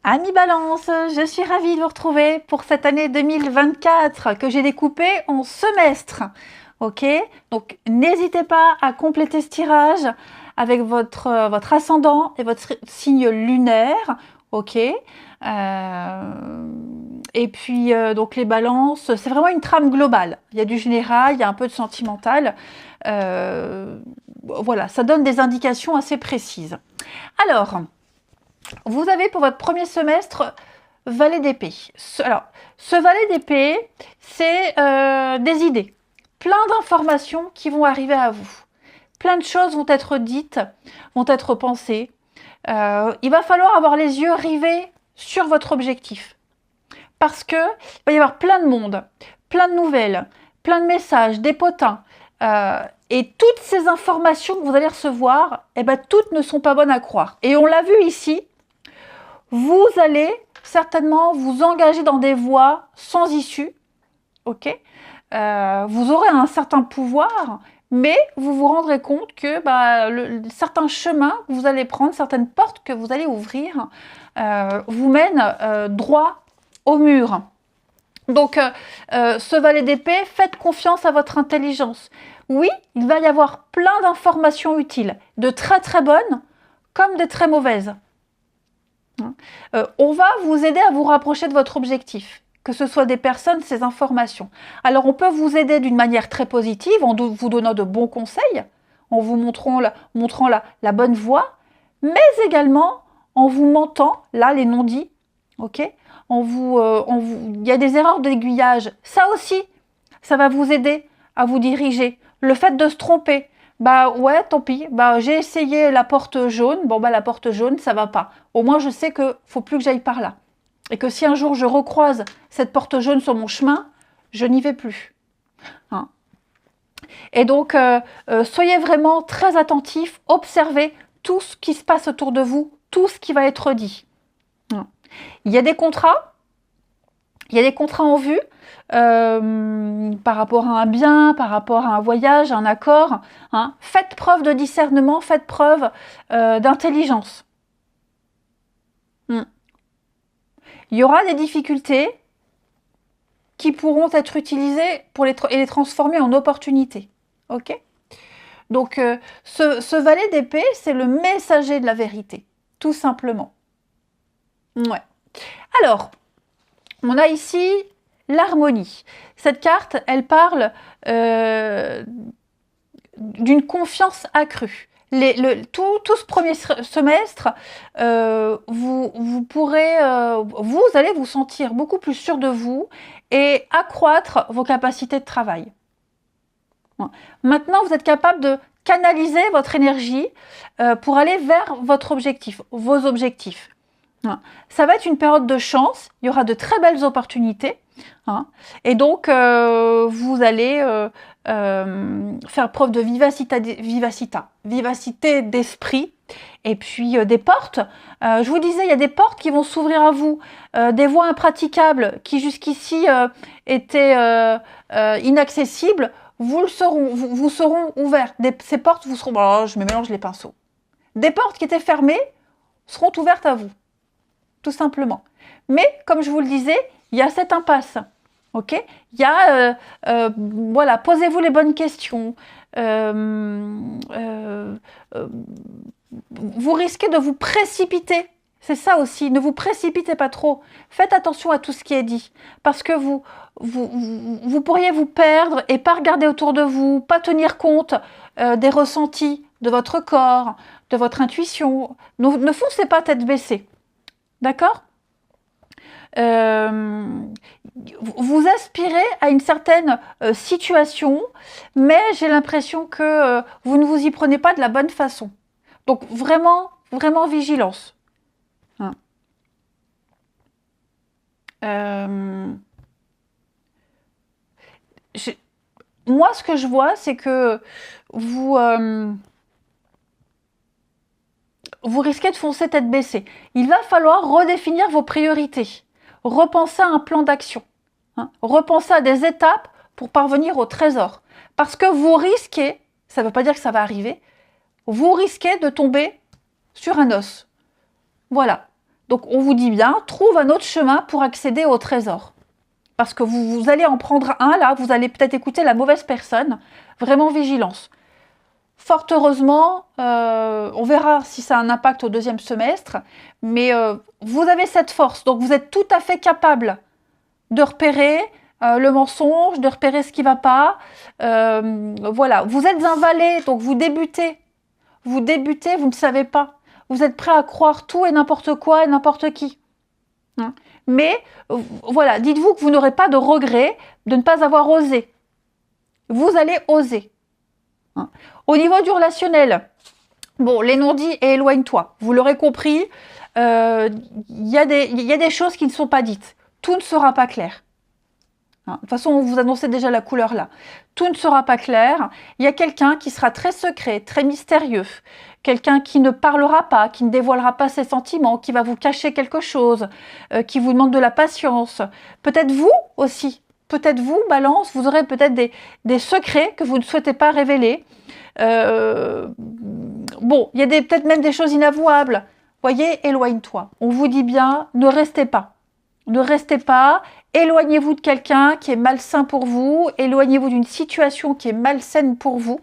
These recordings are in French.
Amis Balance, je suis ravie de vous retrouver pour cette année 2024 que j'ai découpée en semestres. Ok, donc n'hésitez pas à compléter ce tirage avec votre ascendant et votre signe lunaire. Ok, et puis donc les balances, c'est vraiment une trame globale. Il y a du général, il y a un peu de sentimental. Voilà, ça donne des indications assez précises. Alors, vous avez pour votre premier semestre valet d'épée. Alors, ce valet d'épée, c'est des idées. Plein d'informations qui vont arriver à vous. Plein de choses vont être dites, vont être pensées. Il va falloir avoir les yeux rivés sur votre objectif. Parce que il va y avoir plein de monde, plein de nouvelles, plein de messages, des potins. Et toutes ces informations que vous allez recevoir, eh ben, toutes ne sont pas bonnes à croire. Et on l'a vu ici, vous allez certainement vous engager dans des voies sans issue, ok. Vous aurez un certain pouvoir, mais vous vous rendrez compte que certains chemins que vous allez prendre, certaines portes que vous allez ouvrir, vous mènent droit au mur. Donc, ce valet d'épée, faites confiance à votre intelligence. Oui, il va y avoir plein d'informations utiles, de très très bonnes comme de très mauvaises. On va vous aider à vous rapprocher de votre objectif, que ce soit des personnes, ces informations. Alors on peut vous aider d'une manière très positive, en vous donnant de bons conseils, en vous montrant la bonne voie, mais également en vous mentant, là les non-dits, ok, il y a des erreurs d'aiguillage, ça aussi, ça va vous aider à vous diriger. Le fait de se tromper, bah ouais, tant pis. Bah j'ai essayé la porte jaune. Bon bah la porte jaune, ça va pas. Au moins je sais que faut plus que j'aille par là. Et que si un jour je recroise cette porte jaune sur mon chemin, je n'y vais plus. Hein. Et donc soyez vraiment très attentifs, observez tout ce qui se passe autour de vous, tout ce qui va être dit. Hein. Il y a des contrats. Il y a des contrats en vue par rapport à un bien, par rapport à un voyage, un accord. Hein. Faites preuve de discernement, faites preuve d'intelligence. Il y aura des difficultés qui pourront être utilisées et les transformer en opportunités. Ok ? Donc, ce valet d'épée, c'est le messager de la vérité, tout simplement. Ouais. Alors, on a ici l'harmonie. Cette carte, elle parle d'une confiance accrue. Tout ce premier semestre, vous allez vous sentir beaucoup plus sûr de vous et accroître vos capacités de travail. Maintenant, vous êtes capable de canaliser votre énergie pour aller vers votre objectif, vos objectifs. Ça va être une période de chance, il y aura de très belles opportunités, hein, et donc vous allez faire preuve de vivacité d'esprit, et puis des portes. Je vous disais, il y a des portes qui vont s'ouvrir à vous, des voies impraticables qui jusqu'ici étaient inaccessibles, vous seront ouvertes. Ces portes vous seront... Oh, je me mélange les pinceaux. Des portes qui étaient fermées seront ouvertes à vous. Tout simplement. Mais, comme je vous le disais, il y a cette impasse. Ok ? Il y a, voilà, posez-vous les bonnes questions. Vous risquez de vous précipiter. C'est ça aussi, ne vous précipitez pas trop. Faites attention à tout ce qui est dit. Parce que vous pourriez vous perdre et pas regarder autour de vous, pas tenir compte des ressentis de votre corps, de votre intuition. Ne foncez pas tête baissée. D'accord ? Vous aspirez à une certaine situation, mais j'ai l'impression que vous ne vous y prenez pas de la bonne façon. Donc vraiment, vraiment vigilance. Hein. Moi, ce que je vois, c'est que vous risquez de foncer tête baissée. Il va falloir redéfinir vos priorités, repenser à un plan d'action, hein, repenser à des étapes pour parvenir au trésor. Parce que vous risquez, ça ne veut pas dire que ça va arriver, vous risquez de tomber sur un os. Voilà. Donc on vous dit bien, trouve un autre chemin pour accéder au trésor. Parce que vous allez en prendre un, là, vous allez peut-être écouter la mauvaise personne. Vraiment vigilance. Fort heureusement, on verra si ça a un impact au deuxième semestre, mais vous avez cette force, donc vous êtes tout à fait capable de repérer le mensonge, de repérer ce qui ne va pas. Voilà, vous êtes un valet, donc vous débutez, vous ne savez pas. Vous êtes prêt à croire tout et n'importe quoi et n'importe qui. Hein. Mais voilà, dites-vous que vous n'aurez pas de regret de ne pas avoir osé. Vous allez oser. Hein. Au niveau du relationnel, bon, les non-dits et éloigne-toi. Vous l'aurez compris, il y a des choses qui ne sont pas dites. Tout ne sera pas clair. Hein. De toute façon, on vous annonçait déjà la couleur là. Tout ne sera pas clair. Il y a quelqu'un qui sera très secret, très mystérieux. Quelqu'un qui ne parlera pas, qui ne dévoilera pas ses sentiments, qui va vous cacher quelque chose, qui vous demande de la patience. Peut-être vous aussi. Peut-être vous, Balance, vous aurez peut-être des secrets que vous ne souhaitez pas révéler. Bon, il y a peut-être même des choses inavouables. Voyez, éloigne-toi. On vous dit bien, ne restez pas. Ne restez pas. Éloignez-vous de quelqu'un qui est malsain pour vous. Éloignez-vous d'une situation qui est malsaine pour vous.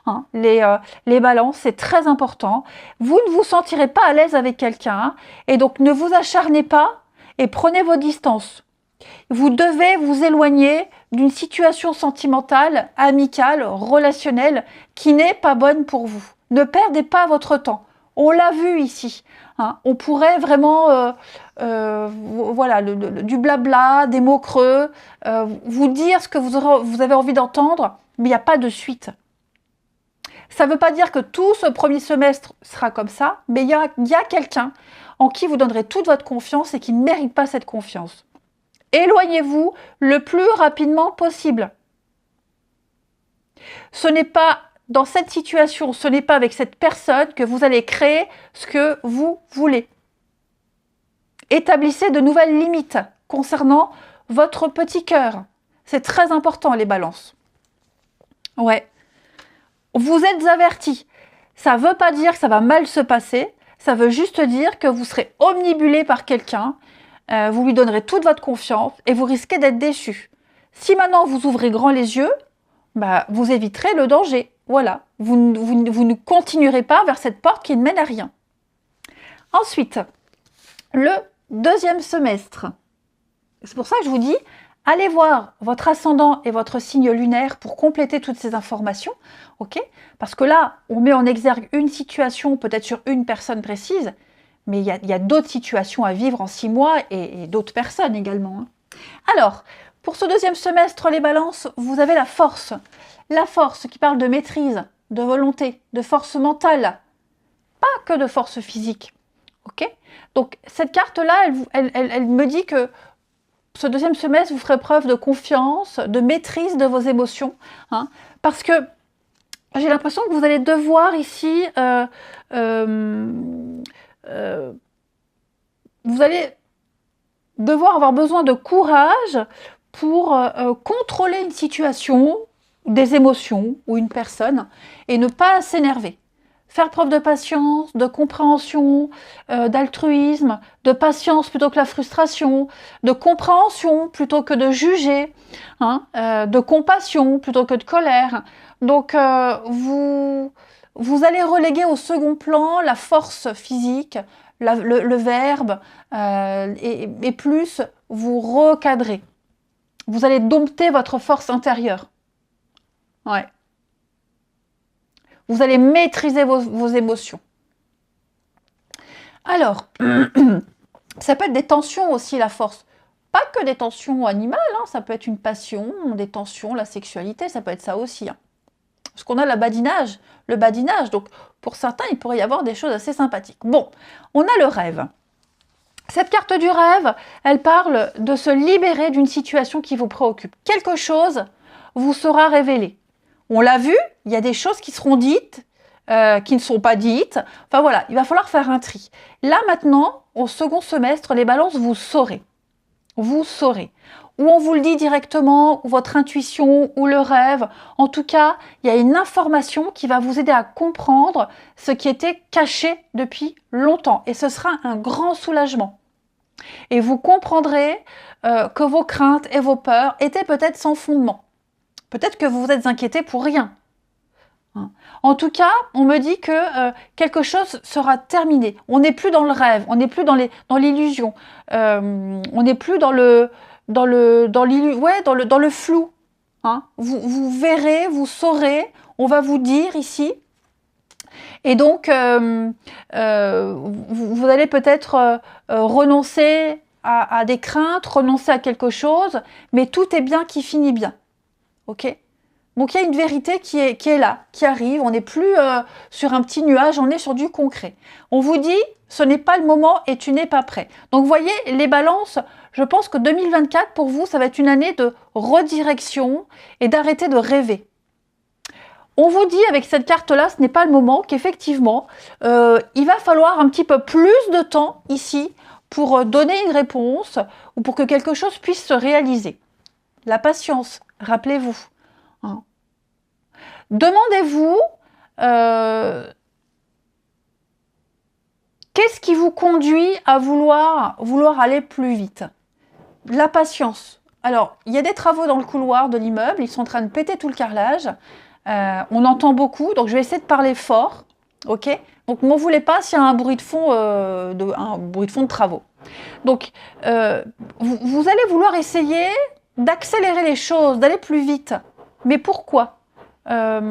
Hein, les balances, c'est très important. Vous ne vous sentirez pas à l'aise avec quelqu'un. Et donc, ne vous acharnez pas et prenez vos distances. Vous devez vous éloigner d'une situation sentimentale, amicale, relationnelle qui n'est pas bonne pour vous. Ne perdez pas votre temps. On l'a vu ici. Hein. On pourrait vraiment, voilà, du blabla, des mots creux, vous dire ce que vous avez envie d'entendre, mais il n'y a pas de suite. Ça ne veut pas dire que tout ce premier semestre sera comme ça, mais il y a quelqu'un en qui vous donnerez toute votre confiance et qui ne mérite pas cette confiance. Éloignez-vous le plus rapidement possible. Ce n'est pas dans cette situation, ce n'est pas avec cette personne que vous allez créer ce que vous voulez. Établissez de nouvelles limites concernant votre petit cœur. C'est très important, les balances. Ouais. Vous êtes avertis. Ça ne veut pas dire que ça va mal se passer. Ça veut juste dire que vous serez omnibulé par quelqu'un. Vous lui donnerez toute votre confiance et vous risquez d'être déçu. Si maintenant vous ouvrez grand les yeux, bah, vous éviterez le danger. Voilà, vous ne continuerez pas vers cette porte qui ne mène à rien. Ensuite, le deuxième semestre. C'est pour ça que je vous dis, allez voir votre ascendant et votre signe lunaire pour compléter toutes ces informations. Okay, parce que là, on met en exergue une situation, peut-être sur une personne précise, mais il y a d'autres situations à vivre en 6 mois et d'autres personnes également. Hein. Alors, pour ce deuxième semestre, les balances, vous avez la force. La force qui parle de maîtrise, de volonté, de force mentale. Pas que de force physique. Okay, donc, cette carte-là, elle me dit que ce deuxième semestre, vous ferez preuve de confiance, de maîtrise de vos émotions. Hein, parce que j'ai l'impression que vous allez devoir ici... vous allez devoir avoir besoin de courage pour contrôler une situation, des émotions ou une personne et ne pas s'énerver. Faire preuve de patience, de compréhension, d'altruisme, de patience plutôt que la frustration, de compréhension plutôt que de juger, hein, de compassion plutôt que de colère. Donc vous allez reléguer au second plan la force physique, le verbe, et plus vous recadrez. Vous allez dompter votre force intérieure. Ouais. Vous allez maîtriser vos émotions. Alors, ça peut être des tensions aussi, la force. Pas que des tensions animales, hein, ça peut être une passion, des tensions, la sexualité, ça peut être ça aussi. Hein. Parce qu'on a le badinage, donc pour certains, il pourrait y avoir des choses assez sympathiques. Bon, on a le rêve. Cette carte du rêve, elle parle de se libérer d'une situation qui vous préoccupe. Quelque chose vous sera révélé. On l'a vu, il y a des choses qui seront dites, qui ne sont pas dites. Enfin voilà, il va falloir faire un tri. Là maintenant, au second semestre, les balances, vous saurez. Vous saurez. ou on vous le dit directement, ou votre intuition, ou le rêve. En tout cas, il y a une information qui va vous aider à comprendre ce qui était caché depuis longtemps. Et ce sera un grand soulagement. Et vous comprendrez que vos craintes et vos peurs étaient peut-être sans fondement. Peut-être que vous vous êtes inquiété pour rien. En tout cas, on me dit que quelque chose sera terminé. On n'est plus dans le rêve, on n'est plus dans l'illusion, on n'est plus dans le flou. Hein. Vous verrez, vous saurez, on va vous dire ici. Et donc, vous allez peut-être renoncer à des craintes, renoncer à quelque chose, mais tout est bien qui finit bien. Ok ? Donc il y a une vérité qui est là, qui arrive. On n'est plus sur un petit nuage, on est sur du concret. On vous dit, ce n'est pas le moment et tu n'es pas prêt. Donc vous voyez, les balances, je pense que 2024, pour vous, ça va être une année de redirection et d'arrêter de rêver. On vous dit avec cette carte-là, ce n'est pas le moment, qu'effectivement, il va falloir un petit peu plus de temps ici pour donner une réponse ou pour que quelque chose puisse se réaliser. La patience, rappelez-vous. Hein. Demandez-vous qu'est-ce qui vous conduit à vouloir aller plus vite. La patience. Alors, il y a des travaux dans le couloir de l'immeuble, ils sont en train de péter tout le carrelage. On entend beaucoup, donc je vais essayer de parler fort. Ok ? Donc, ne m'en voulez pas s'il y a un bruit de fond de travaux. Donc, vous allez vouloir essayer d'accélérer les choses, d'aller plus vite. Mais pourquoi ? Laissez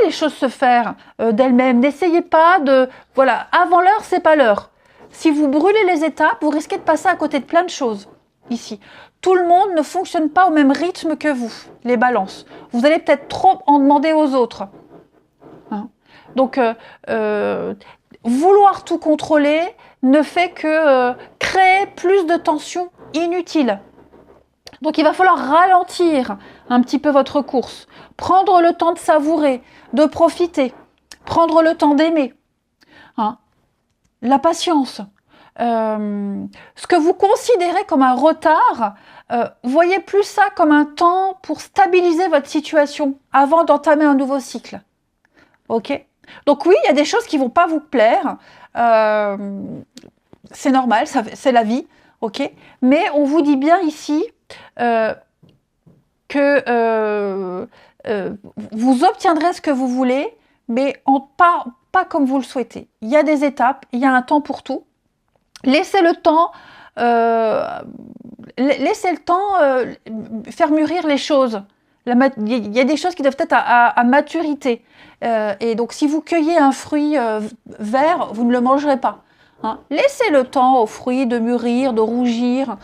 les choses se faire d'elles-mêmes. N'essayez pas de... Voilà, avant l'heure, c'est pas l'heure. Si vous brûlez les étapes, vous risquez de passer à côté de plein de choses ici. Tout le monde ne fonctionne pas au même rythme que vous, les balances. Vous allez peut-être trop en demander aux autres. Hein. Donc, vouloir tout contrôler ne fait que créer plus de tensions inutiles. Donc, il va falloir ralentir un petit peu votre course, prendre le temps de savourer, de profiter, prendre le temps d'aimer. Hein. La patience. Ce que vous considérez comme un retard, voyez plus ça comme un temps pour stabiliser votre situation avant d'entamer un nouveau cycle. Ok ? Donc oui, il y a des choses qui vont pas vous plaire. C'est normal, c'est la vie. Ok ? Mais on vous dit bien ici que vous obtiendrez ce que vous voulez, mais pas comme vous le souhaitez. Il y a des étapes, il y a un temps pour tout. Laissez le temps faire mûrir les choses. Il y a des choses qui doivent être à maturité. Et donc, si vous cueillez un fruit vert, vous ne le mangerez pas. Hein. Laissez le temps aux fruits de mûrir, de rougir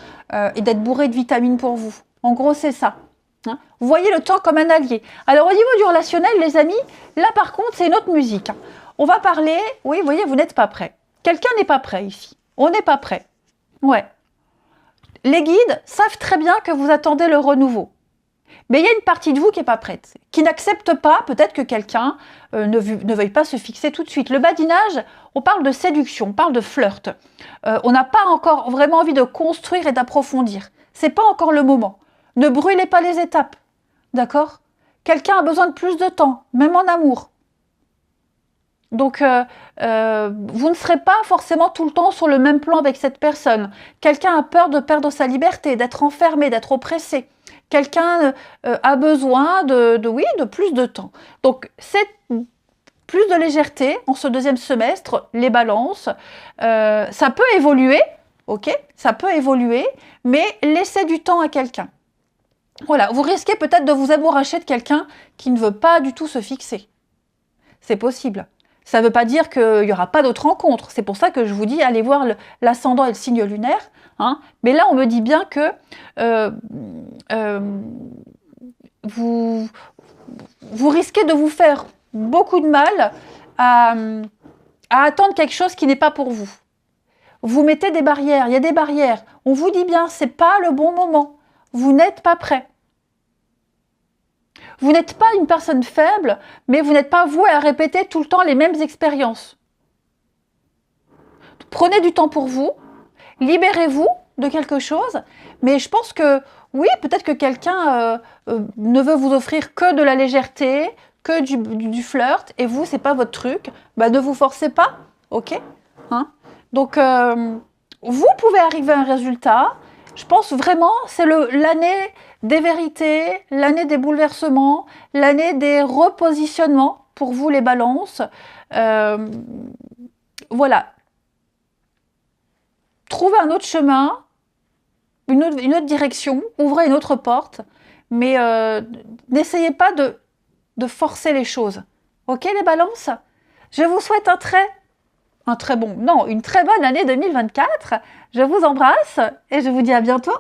et d'être bourré de vitamines pour vous. En gros, c'est ça. Hein. Vous voyez le temps comme un allié. Alors, au niveau du relationnel, les amis, là, par contre, c'est une autre musique. Hein. On va parler... Oui, vous voyez, vous n'êtes pas prêt. Quelqu'un n'est pas prêt ici. On n'est pas prêt. Ouais. Les guides savent très bien que vous attendez le renouveau. Mais il y a une partie de vous qui n'est pas prête, qui n'accepte pas peut-être que quelqu'un ne veuille pas se fixer tout de suite. Le badinage, on parle de séduction, on parle de flirt. On n'a pas encore vraiment envie de construire et d'approfondir. C'est pas encore le moment. Ne brûlez pas les étapes. D'accord ? Quelqu'un a besoin de plus de temps, même en amour. Donc, vous ne serez pas forcément tout le temps sur le même plan avec cette personne. Quelqu'un a peur de perdre sa liberté, d'être enfermé, d'être oppressé. Quelqu'un a besoin de plus de temps. Donc, c'est plus de légèreté en ce deuxième semestre, les balances. Ça peut évoluer, ok ? Ça peut évoluer, mais laissez du temps à quelqu'un. Voilà, vous risquez peut-être de vous amouracher de quelqu'un qui ne veut pas du tout se fixer. C'est possible. Ça ne veut pas dire qu'il n'y aura pas d'autres rencontres. C'est pour ça que je vous dis, allez voir l'ascendant et le signe lunaire. Hein. Mais là, on me dit bien que vous risquez de vous faire beaucoup de mal à attendre quelque chose qui n'est pas pour vous. Vous mettez des barrières, il y a des barrières. On vous dit bien, ce n'est pas le bon moment. Vous n'êtes pas prêt. Vous n'êtes pas une personne faible, mais vous n'êtes pas voué à répéter tout le temps les mêmes expériences. Prenez du temps pour vous, libérez-vous, de quelque chose, mais je pense que oui, peut-être que quelqu'un ne veut vous offrir que de la légèreté, que du flirt, et vous, c'est pas votre truc, bah ne vous forcez pas, ok, hein. Donc, vous pouvez arriver à un résultat. Je pense vraiment, c'est l'année des vérités, l'année des bouleversements, l'année des repositionnements pour vous les balances. Euh, voilà. Trouvez un autre chemin, une autre direction, ouvrez une autre porte, mais n'essayez pas de forcer les choses. Ok les balances? Je vous souhaite une très bonne année 2024. Je vous embrasse et je vous dis à bientôt.